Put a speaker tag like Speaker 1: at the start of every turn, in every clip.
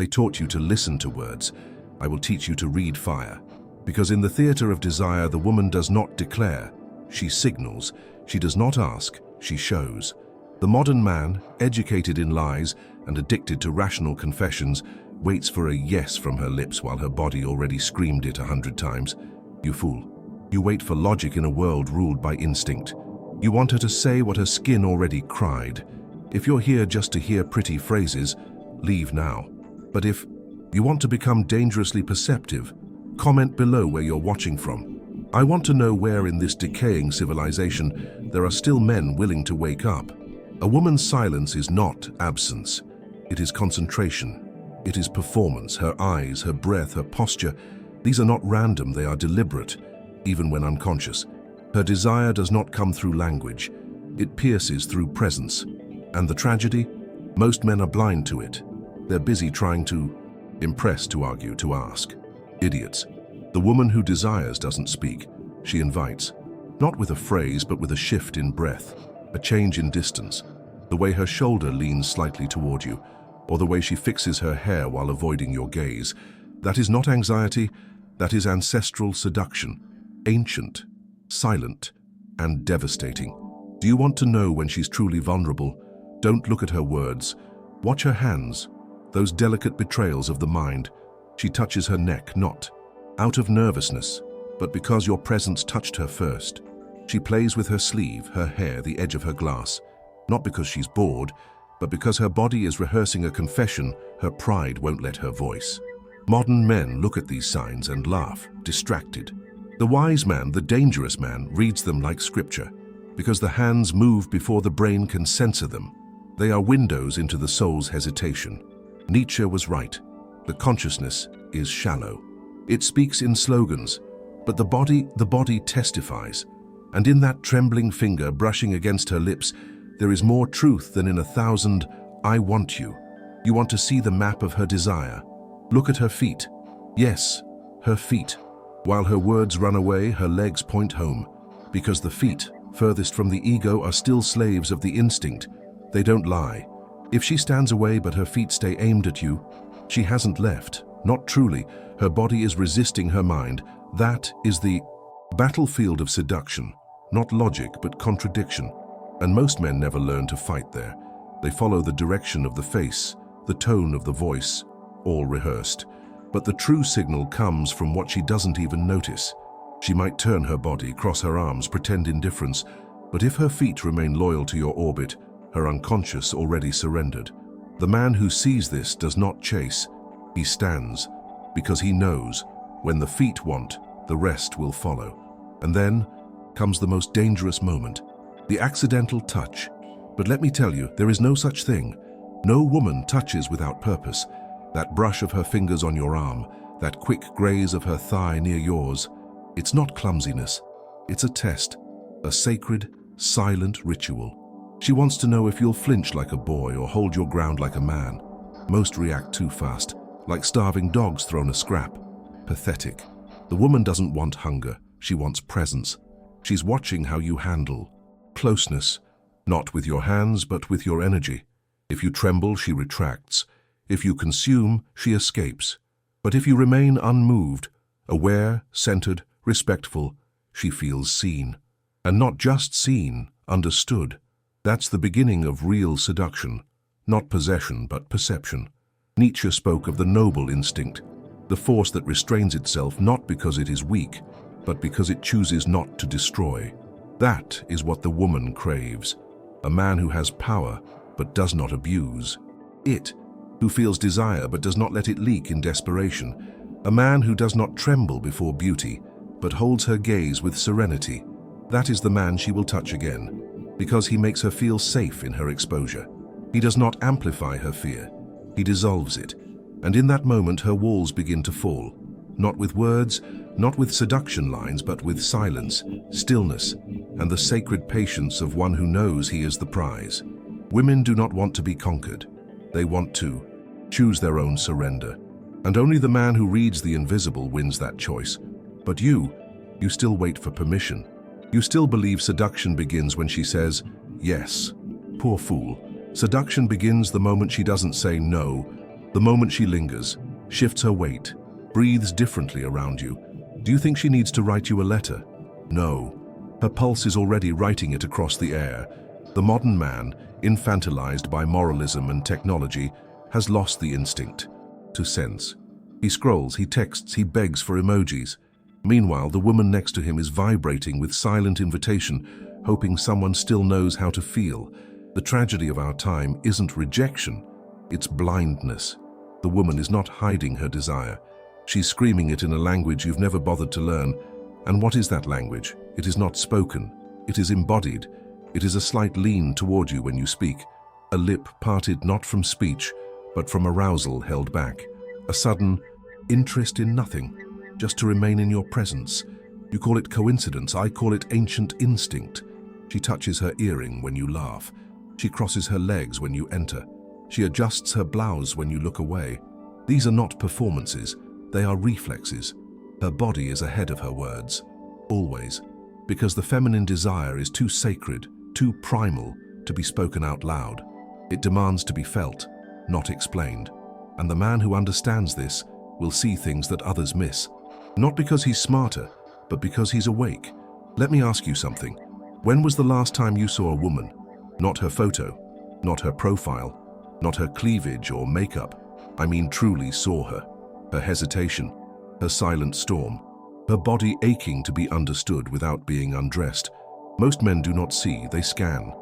Speaker 1: They taught you to listen to words. I will teach you to read fire. Because in the theater of desire, the woman does not declare. She signals. She does not ask. She shows. The modern man, educated in lies and addicted to rational confessions, waits for a yes from her lips while her body already screamed it 100 times. You fool. You wait for logic in a world ruled by instinct. You want her to say what her skin already cried. If you're here just to hear pretty phrases, leave now. But if you want to become dangerously perceptive, comment below where you're watching from. I want to know where in this decaying civilization there are still men willing to wake up. A woman's silence is not absence. It is concentration. It is performance. Her eyes, her breath, her posture. These are not random, they are deliberate, even when unconscious. Her desire does not come through language. It pierces through presence. And the tragedy? Most men are blind to it. They're busy trying to impress, to argue, to ask. Idiots. The woman who desires doesn't speak. She invites. Not with a phrase, but with a shift in breath, a change in distance, the way her shoulder leans slightly toward you, or the way she fixes her hair while avoiding your gaze. That is not anxiety, that is ancestral seduction, ancient, silent, and devastating. Do you want to know when she's truly vulnerable? Don't look at her words. Watch her hands, those delicate betrayals of the mind. She touches her neck, not out of nervousness, but because your presence touched her first. She plays with her sleeve, her hair, the edge of her glass, not because she's bored, but because her body is rehearsing a confession her pride won't let her voice. Modern men look at these signs and laugh, distracted. The wise man, the dangerous man, reads them like scripture, because the hands move before the brain can censor them. They are windows into the soul's hesitation. Nietzsche was right. The consciousness is shallow. It speaks in slogans, but the body testifies. And in that trembling finger brushing against her lips, there is more truth than in 1,000 "I want you." You want to see the map of her desire. Look at her feet. Yes, her feet. While her words run away, her legs point home. Because the feet, furthest from the ego, are still slaves of the instinct. They don't lie. If she stands away but her feet stay aimed at you, she hasn't left. Not truly. Her body is resisting her mind. That is the battlefield of seduction. Not logic, but contradiction. And most men never learn to fight there. They follow the direction of the face, the tone of the voice, all rehearsed. But the true signal comes from what she doesn't even notice. She might turn her body, cross her arms, pretend indifference, but if her feet remain loyal to your orbit, her unconscious already surrendered. The man who sees this does not chase. He stands, because he knows when the feet want, the rest will follow. And then comes the most dangerous moment, the accidental touch. But let me tell you, there is no such thing. No woman touches without purpose. That brush of her fingers on your arm, that quick graze of her thigh near yours, it's not clumsiness. It's a test, a sacred, silent ritual. She wants to know if you'll flinch like a boy or hold your ground like a man. Most react too fast, like starving dogs thrown a scrap. Pathetic. The woman doesn't want hunger, she wants presence. She's watching how you handle. Closeness, not with your hands, but with your energy. If you tremble, she retracts. If you consume, she escapes. But if you remain unmoved, aware, centered, respectful, she feels seen. And not just seen, understood. That's the beginning of real seduction. Not possession, but perception. Nietzsche spoke of the noble instinct, the force that restrains itself not because it is weak, but because it chooses not to destroy. That is what the woman craves. A man who has power, but does not abuse. It, who feels desire, but does not let it leak in desperation. A man who does not tremble before beauty, but holds her gaze with serenity. That is the man she will touch again, because he makes her feel safe in her exposure. He does not amplify her fear. He dissolves it. And in that moment, her walls begin to fall. Not with words, not with seduction lines, but with silence, stillness, and the sacred patience of one who knows he is the prize. Women do not want to be conquered. They want to choose their own surrender. And only the man who reads the invisible wins that choice. But you still wait for permission. You still believe seduction begins when she says, yes. Poor fool. Seduction begins the moment she doesn't say no, The moment she lingers, shifts her weight, breathes differently around you, do you think she needs to write you a letter? No. Her pulse is already writing it across the air. The modern man, infantilized by moralism and technology, has lost the instinct to sense. He scrolls, he texts, he begs for emojis. Meanwhile, the woman next to him is vibrating with silent invitation, hoping someone still knows how to feel. The tragedy of our time isn't rejection, it's blindness. The woman is not hiding her desire. She's screaming it in a language you've never bothered to learn. And what is that language? It is not spoken. It is embodied. It is a slight lean toward you when you speak. A lip parted not from speech, but from arousal held back. A sudden interest in nothing, just to remain in your presence. You call it coincidence, I call it ancient instinct. She touches her earring when you laugh. She crosses her legs when you enter. She adjusts her blouse when you look away. These are not performances, they are reflexes. Her body is ahead of her words, always, because the feminine desire is too sacred, too primal to be spoken out loud. It demands to be felt, not explained. And the man who understands this will see things that others miss. Not because he's smarter, but because he's awake. Let me ask you something. When was the last time you saw a woman? Not her photo, not her profile, not her cleavage or makeup. I mean truly saw her. Her hesitation, her silent storm, her body aching to be understood without being undressed. Most men do not see, they scan,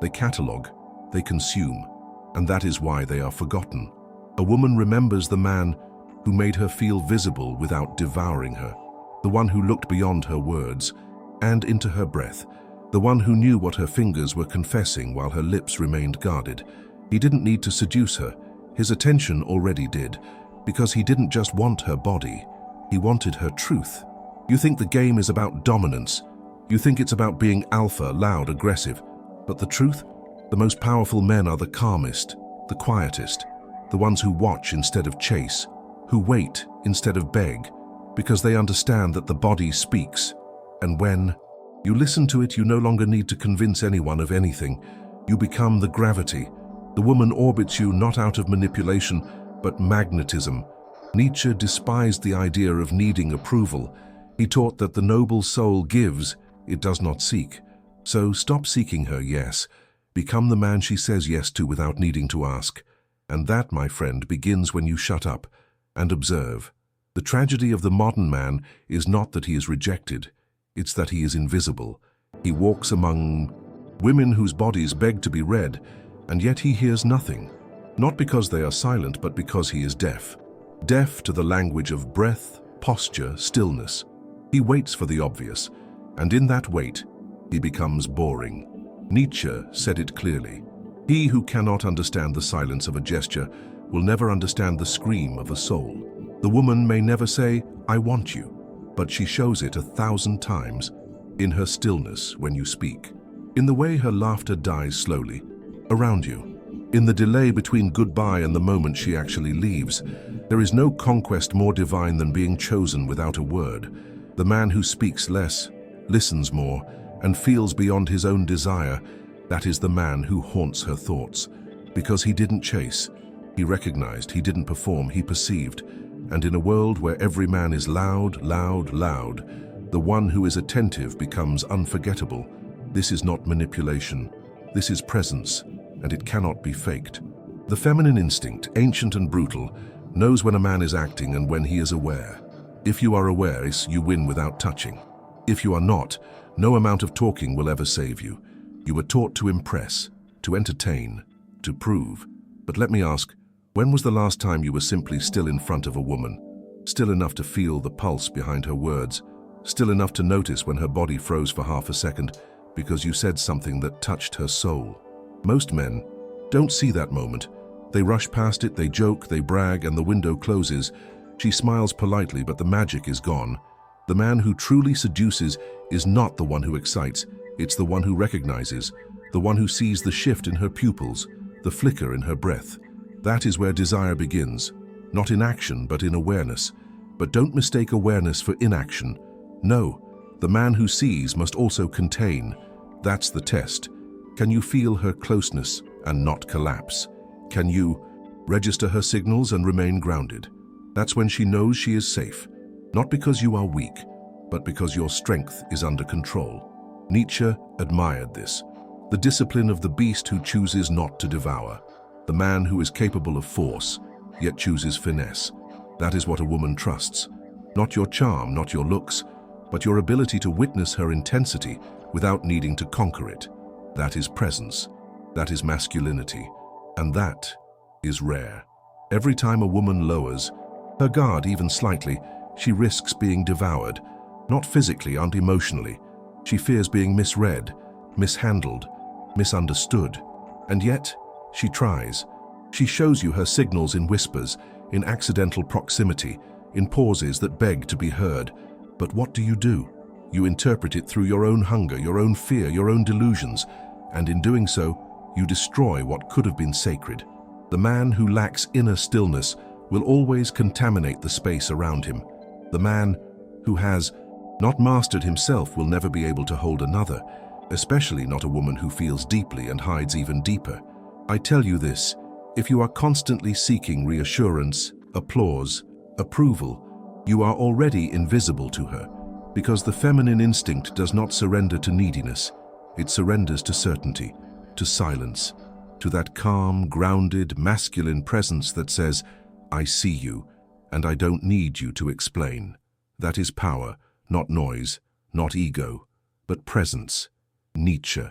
Speaker 1: they catalogue, they consume, and that is why they are forgotten. A woman remembers the man who made her feel visible without devouring her, the one who looked beyond her words and into her breath, the one who knew what her fingers were confessing while her lips remained guarded. He didn't need to seduce her, his attention already did, because he didn't just want her body, he wanted her truth. You think the game is about dominance, you think it's about being alpha, loud, aggressive, but the truth? The most powerful men are the calmest, the quietest, the ones who watch instead of chase, who wait instead of beg, because they understand that the body speaks. And when you listen to it, you no longer need to convince anyone of anything. You become the gravity. The woman orbits you not out of manipulation, but magnetism. Nietzsche despised the idea of needing approval. He taught that the noble soul gives, it does not seek. So stop seeking her yes. Become the man she says yes to without needing to ask. And that, my friend, begins when you shut up and observe. The tragedy of the modern man is not that he is rejected, it's that he is invisible. He walks among women whose bodies beg to be read, and yet he hears nothing. Not because they are silent, but because he is deaf. Deaf to the language of breath, posture, stillness. He waits for the obvious, and in that wait, he becomes boring. Nietzsche said it clearly. He who cannot understand the silence of a gesture will never understand the scream of a soul. The woman may never say, "I want you," but she shows it 1,000 times, in her stillness when you speak, in the way her laughter dies slowly, around you, in the delay between goodbye and the moment she actually leaves. There is no conquest more divine than being chosen without a word. The man who speaks less, listens more, and feels beyond his own desire, that is the man who haunts her thoughts. Because he didn't chase, he recognized, he didn't perform, he perceived. And in a world where every man is loud, loud, loud, the one who is attentive becomes unforgettable. This is not manipulation. This is presence, and it cannot be faked. The feminine instinct, ancient and brutal, knows when a man is acting and when he is aware. If you are aware, you win without touching. If you are not, no amount of talking will ever save you. You were taught to impress, to entertain, to prove. But let me ask, when was the last time you were simply still in front of a woman? Still enough to feel the pulse behind her words? Still enough to notice when her body froze for half a second because you said something that touched her soul? Most men don't see that moment. They rush past it, they joke, they brag, and the window closes. She smiles politely, but the magic is gone. The man who truly seduces is not the one who excites, it's the one who recognizes, the one who sees the shift in her pupils, the flicker in her breath. That is where desire begins, not in action, but in awareness. But don't mistake awareness for inaction. No, the man who sees must also contain. That's the test. Can you feel her closeness and not collapse? Can you Register her signals and remain grounded. That's when she knows she is safe, not because you are weak, but because your strength is under control. Nietzsche admired this. The discipline of the beast who chooses not to devour. The man who is capable of force, yet chooses finesse. That is what a woman trusts. Not your charm, not your looks, but your ability to witness her intensity without needing to conquer it. That is presence. That is masculinity. And that is rare. Every time a woman lowers her guard even slightly, she risks being devoured. Not physically and emotionally. She fears being misread, mishandled, misunderstood. And yet, she tries. She shows you her signals in whispers, in accidental proximity, in pauses that beg to be heard. But what do? You interpret it through your own hunger, your own fear, your own delusions, and in doing so, you destroy what could have been sacred. The man who lacks inner stillness will always contaminate the space around him. The man who has not mastered himself will never be able to hold another, especially not a woman who feels deeply and hides even deeper. I tell you this, if you are constantly seeking reassurance, applause, approval, you are already invisible to her, because the feminine instinct does not surrender to neediness. It surrenders to certainty, to silence, to that calm, grounded, masculine presence that says, I see you, and I don't need you to explain. That is power, not noise, not ego, but presence. Nietzsche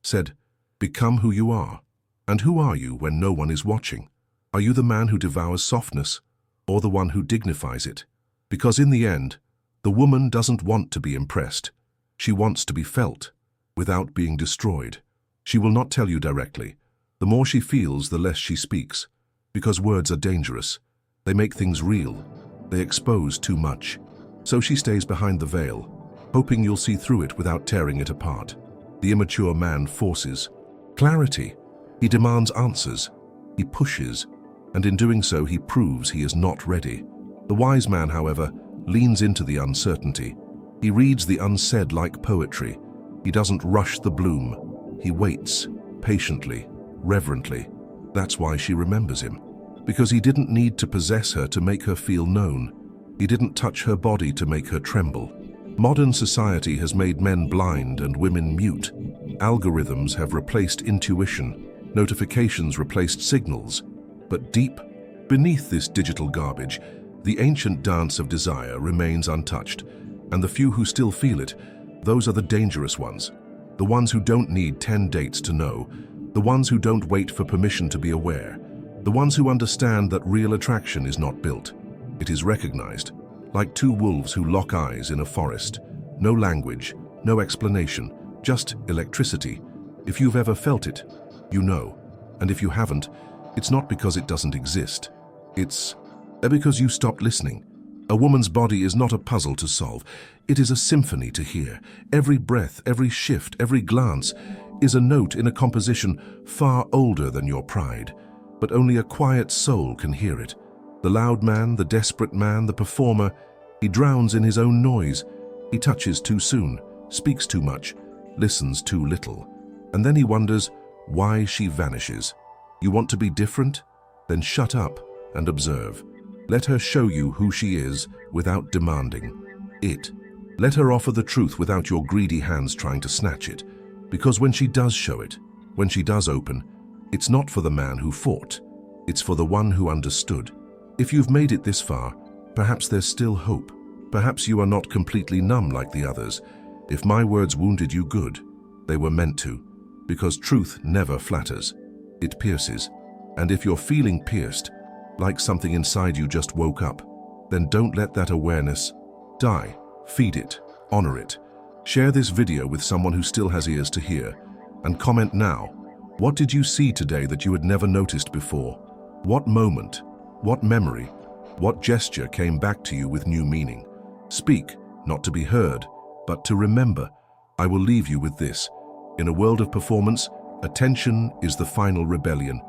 Speaker 1: said, become who you are. And who are you when no one is watching? Are you the man who devours softness, or the one who dignifies it? Because in the end, the woman doesn't want to be impressed. She wants to be felt, without being destroyed. She will not tell you directly. The more she feels, the less she speaks. Because words are dangerous. They make things real. They expose too much. So she stays behind the veil, hoping you'll see through it without tearing it apart. The immature man forces clarity. He demands answers. He pushes. And in doing so, he proves he is not ready. The wise man, however, leans into the uncertainty. He reads the unsaid like poetry. He doesn't rush the bloom. He waits, patiently, reverently. That's why she remembers him. Because he didn't need to possess her to make her feel known. He didn't touch her body to make her tremble. Modern society has made men blind and women mute. Algorithms have replaced intuition. Notifications replaced signals. But deep beneath this digital garbage, the ancient dance of desire remains untouched. And the few who still feel it, those are the dangerous ones. The ones who don't need 10 dates to know. The ones who don't wait for permission to be aware. The ones who understand that real attraction is not built. It is recognized, like two wolves who lock eyes in a forest. No language, no explanation, just electricity. If you've ever felt it, you know. And if you haven't, it's not because it doesn't exist. It's because you stopped listening. A woman's body is not a puzzle to solve. It is a symphony to hear. Every breath, every shift, every glance is a note in a composition far older than your pride. But only a quiet soul can hear it. The loud man, the desperate man, the performer, he drowns in his own noise. He touches too soon, speaks too much, listens too little. And then he wonders why she vanishes. You want to be different? Then shut up and observe. Let her show you who she is without demanding it. Let her offer the truth without your greedy hands trying to snatch it. Because when she does show it, when she does open, it's not for the man who fought. It's for the one who understood. If you've made it this far, perhaps there's still hope. Perhaps you are not completely numb like the others. If my words wounded you, good. They were meant to. Because truth never flatters. It pierces. And if you're feeling pierced, like something inside you just woke up, then don't let that awareness die. Feed it. Honor it. Share this video with someone who still has ears to hear. And comment now. What did you see today that you had never noticed before? What moment? What memory? What gesture came back to you with new meaning? Speak, not to be heard, but to remember. I will leave you with this. In a world of performance, attention is the final rebellion.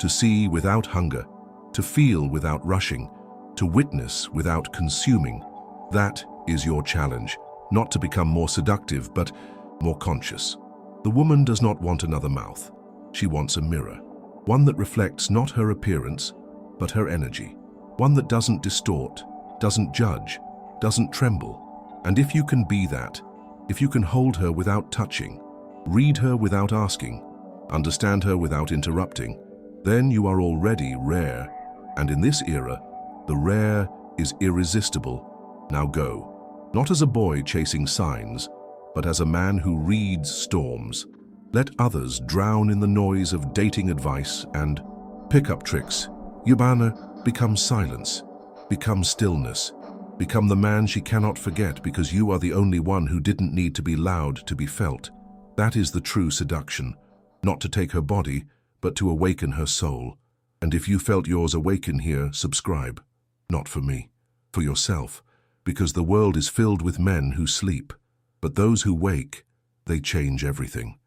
Speaker 1: To see without hunger, to feel without rushing, to witness without consuming. That is your challenge. Not to become more seductive, but more conscious. The woman does not want another mouth. She wants a mirror. One that reflects not her appearance, but her energy. One that doesn't distort, doesn't judge, doesn't tremble. And if you can be that, if you can hold her without touching, read her without asking, understand her without interrupting, then you are already rare. And in this era, the rare is irresistible. Now go, not as a boy chasing signs, but as a man who reads storms. Let others drown in the noise of dating advice and pickup tricks. Yubana, become silence, become stillness, become the man she cannot forget because you are the only one who didn't need to be loud to be felt. That is the true seduction, not to take her body, but to awaken her soul. And if you felt yours awaken here, subscribe. Not for me, for yourself, because the world is filled with men who sleep. But those who wake, they change everything.